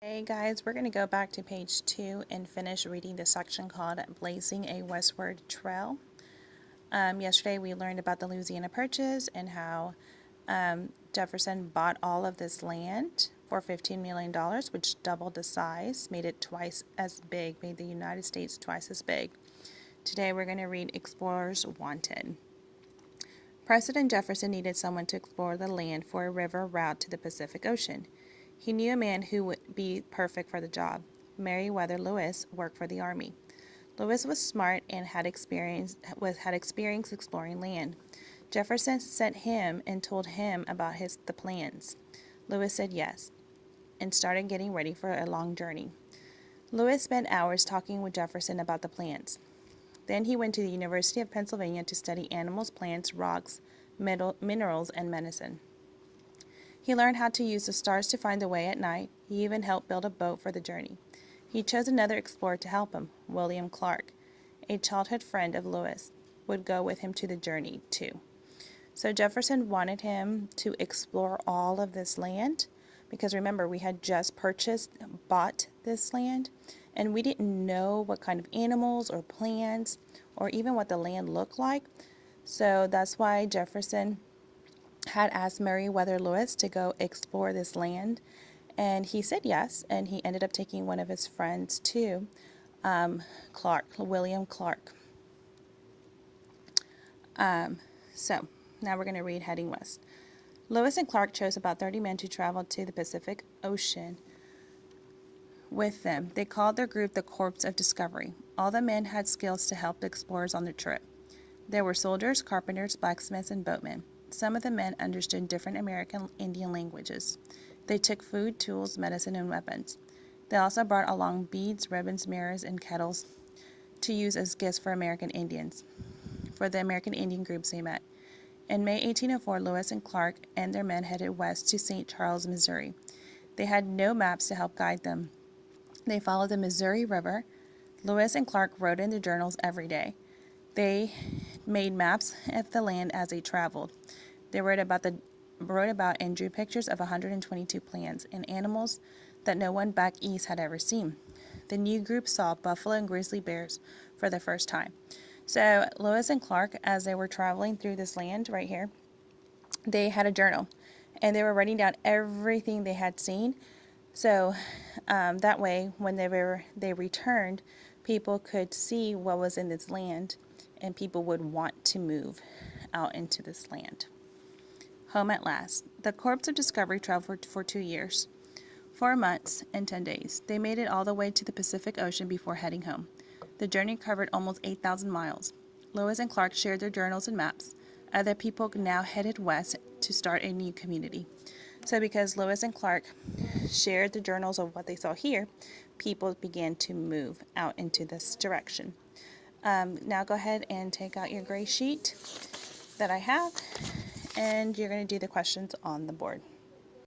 Hey guys, we're going to go back to page 2 and finish reading the section called Blazing a Westward Trail. Yesterday we learned about the Louisiana Purchase and how Jefferson bought all of this land for $15 million, which doubled the size, made it twice as big, made the United States twice as big. Today we're going to read Explorers Wanted. President Jefferson needed someone to explore the land for a river route to the Pacific Ocean. He knew a man who would be perfect for the job. Meriwether Lewis worked for the Army. Lewis was smart and had experience exploring land. Jefferson sent him and told him about the plans. Lewis said yes and started getting ready for a long journey. Lewis spent hours talking with Jefferson about the plans. Then he went to the University of Pennsylvania to study animals, plants, rocks, minerals, and medicine. He learned how to use the stars to find the way at night. He even helped build a boat for the journey. He chose another explorer to help him, William Clark, a childhood friend of Lewis, would go with him to the journey too. So Jefferson wanted him to explore all of this land because remember, we had just bought this land, and we didn't know what kind of animals or plants or even what the land looked like. So that's why Jefferson had asked Meriwether Lewis to go explore this land, and he said yes, and he ended up taking one of his friends too, William Clark. So now we're going to read Heading West. Lewis and Clark chose about 30 men to travel to the Pacific Ocean with them. They called their group the Corps of Discovery. All the men had skills to help the explorers on their trip. There were soldiers, carpenters, blacksmiths, and boatmen. Some of the men understood different American Indian languages. They took food, tools, medicine, and weapons. They also brought along beads, ribbons, mirrors, and kettles to use as gifts for American Indians, for the American Indian groups they met. In May 1804, Lewis and Clark and their men headed west to St. Charles, Missouri. They had no maps to help guide them. They followed the Missouri River. Lewis and Clark wrote in their journals every day. They made maps of the land as they traveled. They wrote about and drew pictures of 122 plants and animals that no one back east had ever seen. The new group saw buffalo and grizzly bears for the first time. So Lewis and Clark, as they were traveling through this land right here, they had a journal, and they were writing down everything they had seen. So that way, when they returned, people could see what was in this land, and people would want to move out into this land. Home at last. The Corps of Discovery traveled for 2 years, 4 months, and 10 days. They made it all the way to the Pacific Ocean before heading home. The journey covered almost 8,000 miles. Lewis and Clark shared their journals and maps. Other people now headed west to start a new community. So because Lewis and Clark shared the journals of what they saw here, people began to move out into this direction. Now go ahead and take out your gray sheet that I have, and you're going to do the questions on the board.